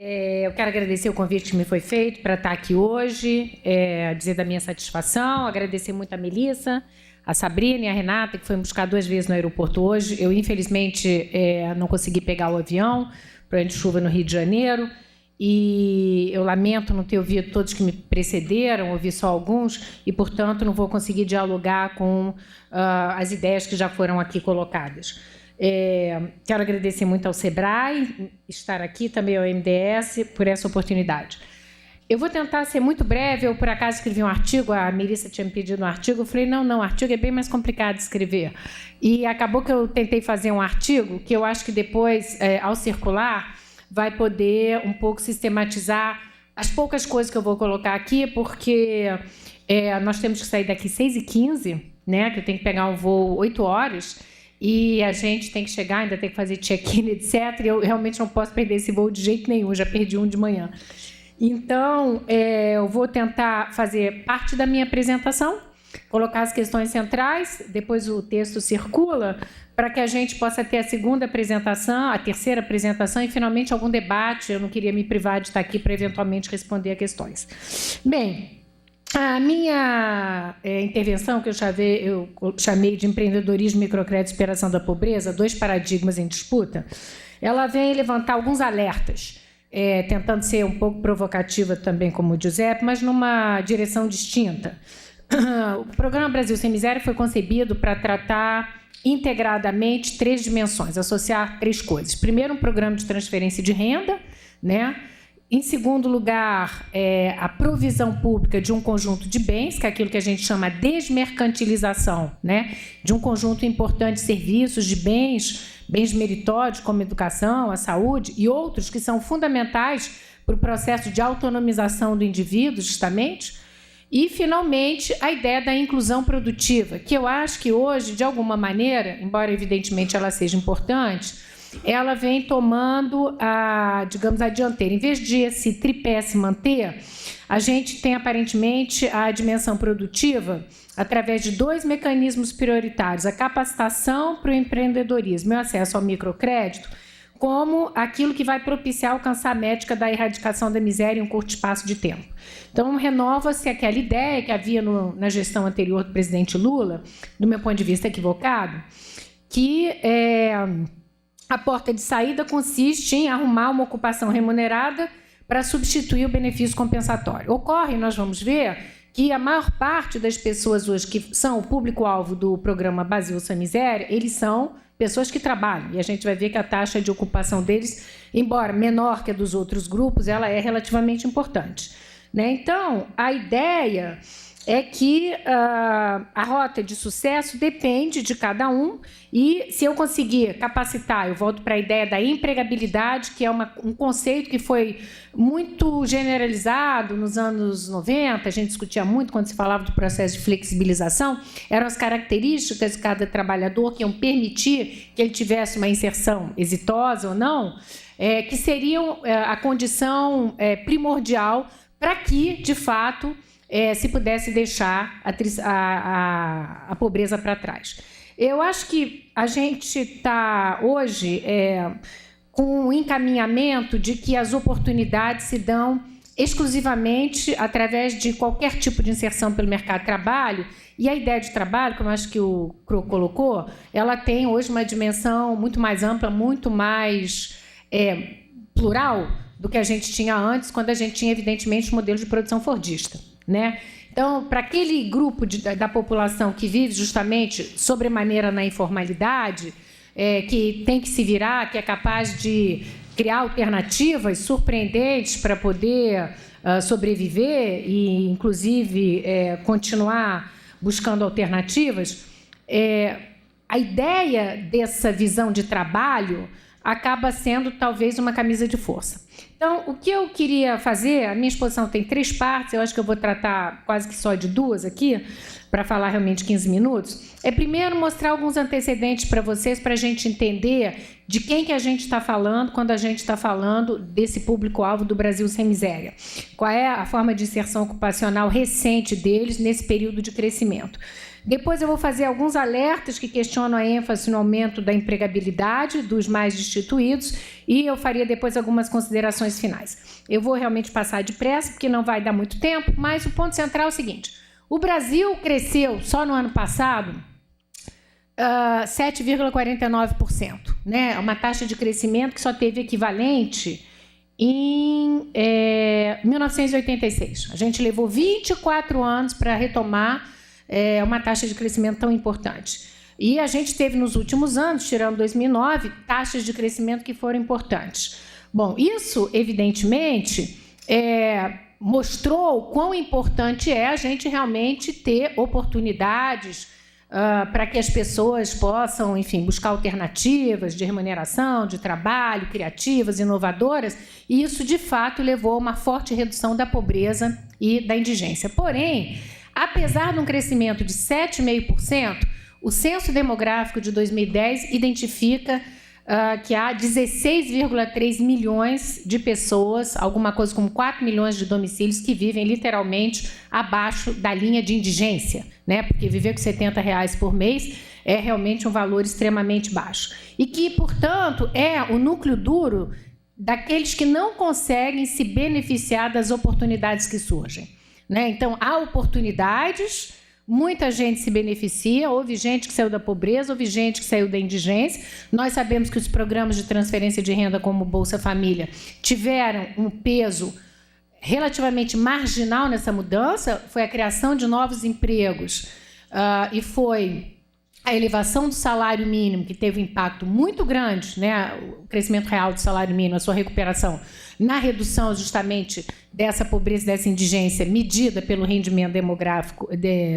Eu quero agradecer o convite que me foi feito para estar aqui hoje, dizer da minha satisfação, agradecer muito a Melissa, a Sabrina e a Renata, que foi me buscar 2 vezes no aeroporto hoje. Eu, infelizmente, não consegui pegar o avião, problema de chuva no Rio de Janeiro, e eu lamento não ter ouvido todos que me precederam, ouvi só alguns, e, portanto, não vou conseguir dialogar com as ideias que já foram aqui colocadas. Quero agradecer muito ao SEBRAE, estar aqui, também ao MDS, por essa oportunidade. Eu vou tentar ser muito breve. Eu, por acaso, escrevi um artigo, a Melissa tinha me pedido um artigo, eu falei, não, artigo é bem mais complicado de escrever. E acabou que eu tentei fazer um artigo que eu acho que depois, ao circular, vai poder um pouco sistematizar as poucas coisas que eu vou colocar aqui, porque nós temos que sair daqui 6h15, né, que eu tenho que pegar um voo 8 horas, e a gente tem que chegar, ainda tem que fazer check-in, etc. E eu realmente não posso perder esse voo de jeito nenhum, já perdi um de manhã. Então, eu vou tentar fazer parte da minha apresentação, colocar as questões centrais, depois o texto circula, para que a gente possa ter a segunda apresentação, a terceira apresentação e, finalmente, algum debate. Eu não queria me privar de estar aqui para, eventualmente, responder a questões. Bem, a minha intervenção, que eu chamei de empreendedorismo, microcrédito e superação da pobreza, 2 paradigmas em disputa, ela vem levantar alguns alertas, tentando ser um pouco provocativa também, como o Giuseppe, mas numa direção distinta. O Programa Brasil Sem Miséria foi concebido para tratar integradamente 3 dimensões, associar 3 coisas. Primeiro, um programa de transferência de renda, né? Em segundo lugar, a provisão pública de um conjunto de bens, que é aquilo que a gente chama de desmercantilização, né? De um conjunto importante de serviços, de bens meritórios, como a educação, a saúde, e outros que são fundamentais para o processo de autonomização do indivíduo, justamente. E, finalmente, a ideia da inclusão produtiva, que eu acho que hoje, de alguma maneira, embora evidentemente ela seja importante, ela vem tomando a dianteira. Em vez de esse tripé se manter, a gente tem, aparentemente, a dimensão produtiva através de 2 mecanismos prioritários: a capacitação para o empreendedorismo e o acesso ao microcrédito, como aquilo que vai propiciar alcançar a métrica da erradicação da miséria em um curto espaço de tempo. Então, renova-se aquela ideia que havia na gestão anterior do presidente Lula, do meu ponto de vista equivocado, que a porta de saída consiste em arrumar uma ocupação remunerada para substituir o benefício compensatório. Ocorre, nós vamos ver, que a maior parte das pessoas hoje que são o público-alvo do programa Brasil Sem Miséria, eles são pessoas que trabalham, e a gente vai ver que a taxa de ocupação deles, embora menor que a dos outros grupos, ela é relativamente importante, né? Então, a ideia é que a rota de sucesso depende de cada um, e se eu conseguir capacitar, eu volto para a ideia da empregabilidade, que é um conceito que foi muito generalizado nos anos 90, a gente discutia muito quando se falava do processo de flexibilização, eram as características de cada trabalhador que iam permitir que ele tivesse uma inserção exitosa ou não, que seriam a condição primordial para que, de fato, se pudesse deixar a pobreza para trás. Eu acho que a gente está hoje com um encaminhamento de que as oportunidades se dão exclusivamente através de qualquer tipo de inserção pelo mercado de trabalho, e a ideia de trabalho, como eu acho que o Cro colocou, ela tem hoje uma dimensão muito mais ampla, muito mais plural do que a gente tinha antes, quando a gente tinha, evidentemente, o modelo de produção fordista, né? Então, para aquele grupo da população que vive justamente sobremaneira na informalidade, que tem que se virar, que é capaz de criar alternativas surpreendentes para poder sobreviver e, inclusive, continuar buscando alternativas, a ideia dessa visão de trabalho acaba sendo, talvez, uma camisa de força. Então, o que eu queria fazer, a minha exposição tem 3 partes, eu acho que eu vou tratar quase que só de 2 aqui, para falar realmente 15 minutos, primeiro mostrar alguns antecedentes para vocês, para a gente entender de quem que a gente está falando quando a gente está falando desse público-alvo do Brasil Sem Miséria. Qual é a forma de inserção ocupacional recente deles nesse período de crescimento. Depois eu vou fazer alguns alertas que questionam a ênfase no aumento da empregabilidade dos mais destituídos e eu faria depois algumas considerações finais. Eu vou realmente passar depressa, porque não vai dar muito tempo, mas o ponto central é o seguinte: o Brasil cresceu só no ano passado 7,49%, né? Uma taxa de crescimento que só teve equivalente em 1986. A gente levou 24 anos para retomar uma taxa de crescimento tão importante. E a gente teve nos últimos anos, tirando 2009, taxas de crescimento que foram importantes. Bom, isso, evidentemente, mostrou o quão importante é a gente realmente ter oportunidades para que as pessoas possam, enfim, buscar alternativas de remuneração, de trabalho, criativas, inovadoras, e isso, de fato, levou a uma forte redução da pobreza e da indigência. Porém, apesar de um crescimento de 7,5%, o Censo Demográfico de 2010 identifica que há 16,3 milhões de pessoas, alguma coisa como 4 milhões de domicílios que vivem literalmente abaixo da linha de indigência, né? Porque viver com R$70 por mês é realmente um valor extremamente baixo. E que, portanto, é o núcleo duro daqueles que não conseguem se beneficiar das oportunidades que surgem, né? Então, há oportunidades. Muita gente se beneficia, houve gente que saiu da pobreza, houve gente que saiu da indigência. Nós sabemos que os programas de transferência de renda, como o Bolsa Família, tiveram um peso relativamente marginal nessa mudança. Foi a criação de novos empregos e foi a elevação do salário mínimo, que teve um impacto muito grande, né? O crescimento real do salário mínimo, a sua recuperação, na redução justamente dessa pobreza, dessa indigência, medida pelo rendimento demográfico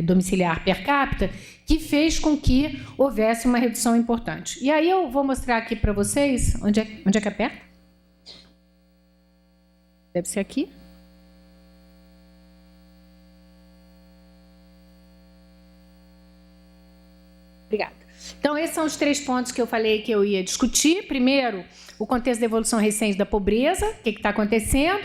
domiciliar per capita, que fez com que houvesse uma redução importante. E aí eu vou mostrar aqui para vocês, onde é que aperta? Deve ser aqui. Obrigada. Então, esses são os 3 pontos que eu falei que eu ia discutir. Primeiro, o contexto da evolução recente da pobreza, o que está acontecendo.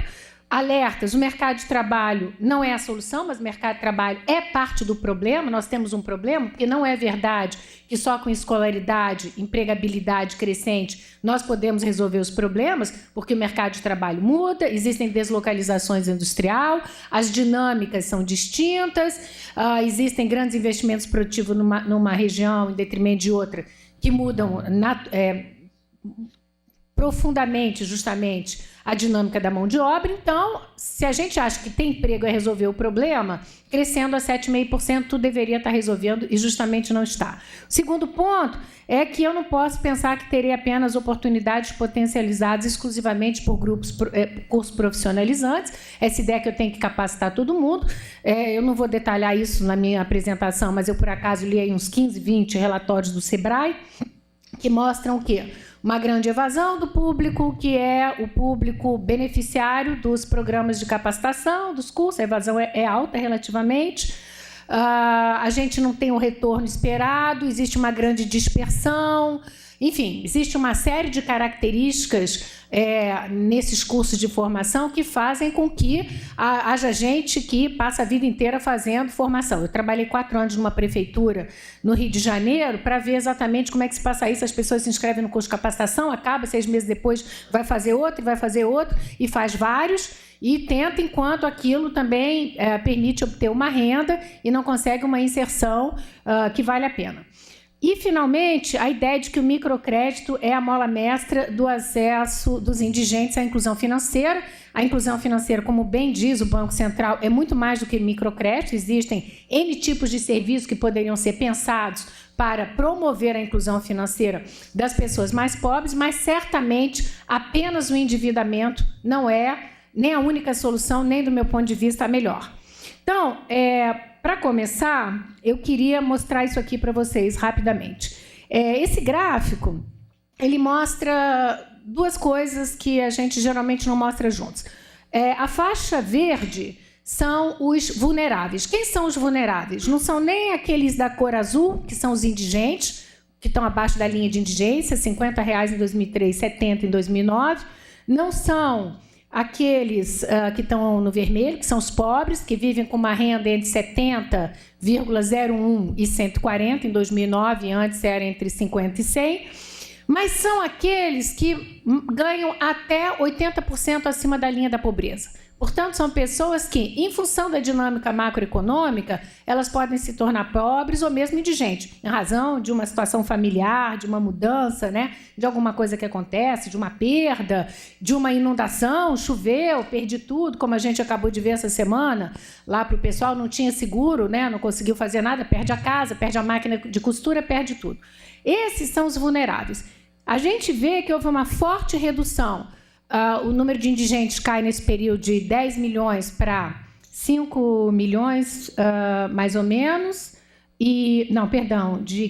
Alertas, o mercado de trabalho não é a solução, mas o mercado de trabalho é parte do problema. Nós temos um problema, porque não é verdade que só com escolaridade, empregabilidade crescente, nós podemos resolver os problemas, porque o mercado de trabalho muda, existem deslocalizações industriais, as dinâmicas são distintas, existem grandes investimentos produtivos numa região em detrimento de outra, que mudam profundamente, justamente, a dinâmica da mão de obra. Então, se a gente acha que ter emprego é resolver o problema, crescendo a 7,5%, tudo deveria estar resolvendo e justamente não está. O segundo ponto é que eu não posso pensar que terei apenas oportunidades potencializadas exclusivamente por cursos profissionalizantes. Essa ideia que eu tenho que capacitar todo mundo. Eu não vou detalhar isso na minha apresentação, mas eu, por acaso, li aí uns 15, 20 relatórios do Sebrae que mostram o quê? Uma grande evasão do público, que é o público beneficiário dos programas de capacitação, dos cursos. A evasão é alta relativamente. A gente não tem o retorno esperado, existe uma grande dispersão. Enfim, existe uma série de características nesses cursos de formação que fazem com que haja gente que passa a vida inteira fazendo formação. Eu trabalhei 4 anos numa prefeitura no Rio de Janeiro para ver exatamente como é que se passa isso. As pessoas se inscrevem no curso de capacitação, acaba, 6 meses depois vai fazer outro, e faz vários, e tenta, enquanto aquilo também permite obter uma renda e não consegue uma inserção que vale a pena. E, finalmente, a ideia de que o microcrédito é a mola mestra do acesso dos indigentes à inclusão financeira. A inclusão financeira, como bem diz o Banco Central, é muito mais do que microcrédito. Existem N tipos de serviços que poderiam ser pensados para promover a inclusão financeira das pessoas mais pobres, mas, certamente, apenas o endividamento não é nem a única solução, nem, do meu ponto de vista, a melhor. Então, para começar, eu queria mostrar isso aqui para vocês rapidamente. Esse gráfico, ele mostra 2 coisas que a gente geralmente não mostra juntos. A faixa verde são os vulneráveis. Quem são os vulneráveis? Não são nem aqueles da cor azul, que são os indigentes, que estão abaixo da linha de indigência, R$50 em 2003, R$70 em 2009. Não são aqueles que estão no vermelho, que são os pobres, que vivem com uma renda entre 70,01 e 140 em 2009, antes era entre 50 e 100, mas são aqueles que ganham até 80% acima da linha da pobreza. Portanto, são pessoas que, em função da dinâmica macroeconômica, elas podem se tornar pobres ou mesmo indigentes, em razão de uma situação familiar, de uma mudança, né, de alguma coisa que acontece, de uma perda, de uma inundação, choveu, perdi tudo, como a gente acabou de ver essa semana, lá para o pessoal não tinha seguro, né, não conseguiu fazer nada, perde a casa, perde a máquina de costura, perde tudo. Esses são os vulneráveis. A gente vê que houve uma forte redução. O número de indigentes cai nesse período de 10 milhões para 5 milhões, mais ou menos, de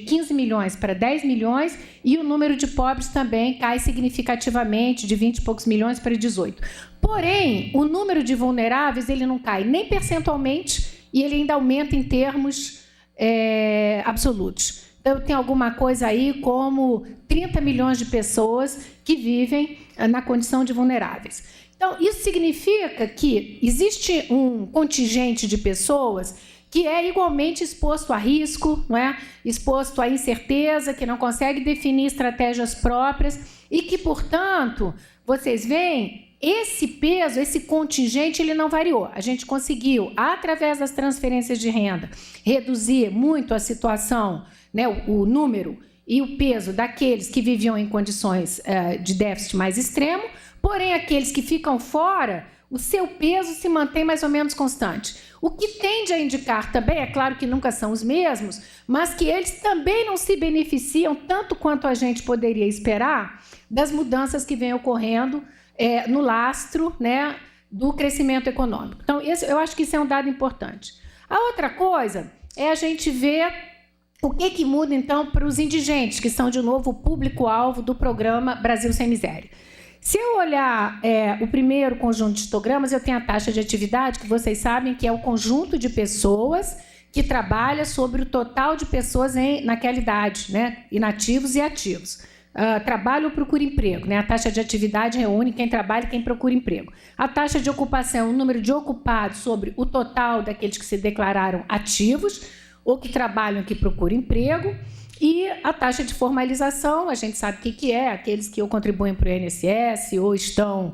15 milhões para 10 milhões, e o número de pobres também cai significativamente, de 20 e poucos milhões para 18. Porém, o número de vulneráveis ele não cai nem percentualmente e ele ainda aumenta em termos absolutos. Então, tem alguma coisa aí como 30 milhões de pessoas que vivem na condição de vulneráveis. Então, isso significa que existe um contingente de pessoas que é igualmente exposto a risco, não é? Exposto à incerteza, que não consegue definir estratégias próprias e que, portanto, vocês veem, esse peso, esse contingente, ele não variou. A gente conseguiu, através das transferências de renda, reduzir muito a situação, né, o número e o peso daqueles que viviam em condições de déficit mais extremo, porém, aqueles que ficam fora, o seu peso se mantém mais ou menos constante. O que tende a indicar também, é claro que nunca são os mesmos, mas que eles também não se beneficiam tanto quanto a gente poderia esperar das mudanças que vêm ocorrendo no lastro, né, do crescimento econômico. Então, eu acho que isso é um dado importante. A outra coisa é a gente ver o que muda, então, para os indigentes, que são, de novo, o público-alvo do programa Brasil Sem Miséria. Se eu olhar o primeiro conjunto de histogramas, eu tenho a taxa de atividade, que vocês sabem que é o conjunto de pessoas que trabalha sobre o total de pessoas naquela idade, né, inativos e ativos. Trabalho ou procura emprego, né? A taxa de atividade reúne quem trabalha e quem procura emprego. A taxa de ocupação, o número de ocupados sobre o total daqueles que se declararam ativos ou que trabalham, que procuram emprego. E a taxa de formalização, a gente sabe o que é, aqueles que ou contribuem para o INSS ou estão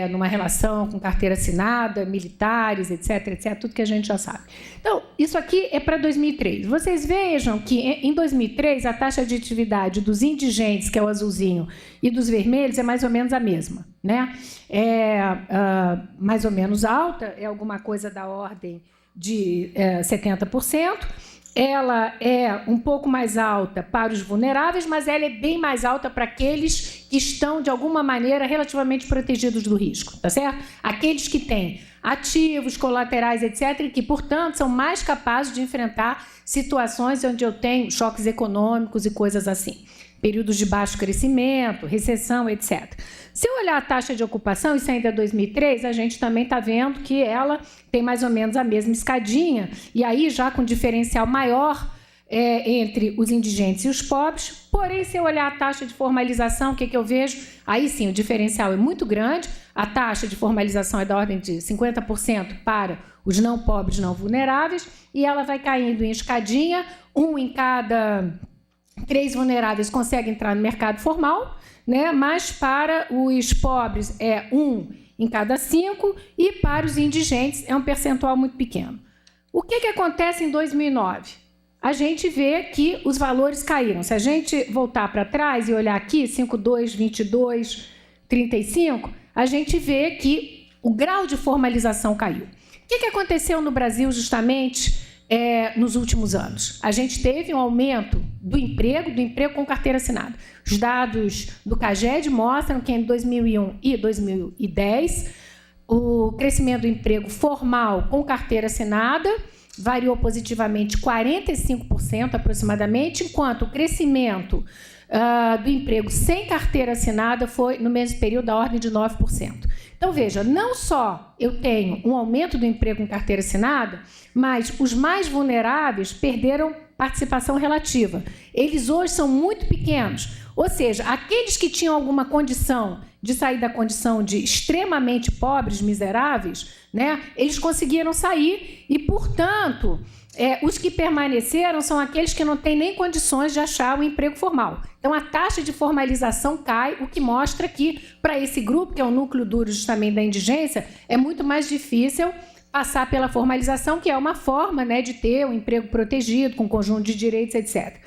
numa relação com carteira assinada, militares, etc., tudo que a gente já sabe. Então, isso aqui é para 2003. Vocês vejam que, em 2003, a taxa de atividade dos indigentes, que é o azulzinho, e dos vermelhos é mais ou menos a mesma, né? Mais ou menos alta, é alguma coisa da ordem de 70%. Ela é um pouco mais alta para os vulneráveis, mas ela é bem mais alta para aqueles que estão, de alguma maneira, relativamente protegidos do risco, tá certo? Aqueles que têm ativos, colaterais, etc., e que, portanto, são mais capazes de enfrentar situações onde eu tenho choques econômicos e coisas assim. Períodos de baixo crescimento, recessão, etc. Se eu olhar a taxa de ocupação, isso ainda é 2003, a gente também está vendo que ela tem mais ou menos a mesma escadinha, e aí já com diferencial maior entre os indigentes e os pobres. Porém, se eu olhar a taxa de formalização, o que eu vejo? Aí sim, o diferencial é muito grande, a taxa de formalização é da ordem de 50% para os não pobres, não vulneráveis, e ela vai caindo em escadinha, um em cada 3 vulneráveis consegue entrar no mercado formal, né? Mas para os pobres é 1 em cada 5 e para os indigentes é um percentual muito pequeno. O que acontece em 2009? A gente vê que os valores caíram. Se a gente voltar para trás e olhar aqui, 5,2, 22, 35, a gente vê que o grau de formalização caiu. O que aconteceu no Brasil justamente nos últimos anos? A gente teve um aumento do emprego com carteira assinada. Os dados do CAGED mostram que em 2001 e 2010, o crescimento do emprego formal com carteira assinada variou positivamente 45% aproximadamente, enquanto o crescimento do emprego sem carteira assinada foi, no mesmo período, da ordem de 9%. Então, veja, não só eu tenho um aumento do emprego com carteira assinada, mas os mais vulneráveis perderam participação relativa. Eles hoje são muito pequenos, ou seja, aqueles que tinham alguma condição de sair da condição de extremamente pobres, miseráveis, né, eles conseguiram sair e, portanto, os que permaneceram são aqueles que não têm nem condições de achar um emprego formal. Então, a taxa de formalização cai, o que mostra que, para esse grupo, que é o núcleo duro justamente da indigência, é muito mais difícil passar pela formalização, que é uma forma, né, de ter um emprego protegido, com conjunto de direitos, etc.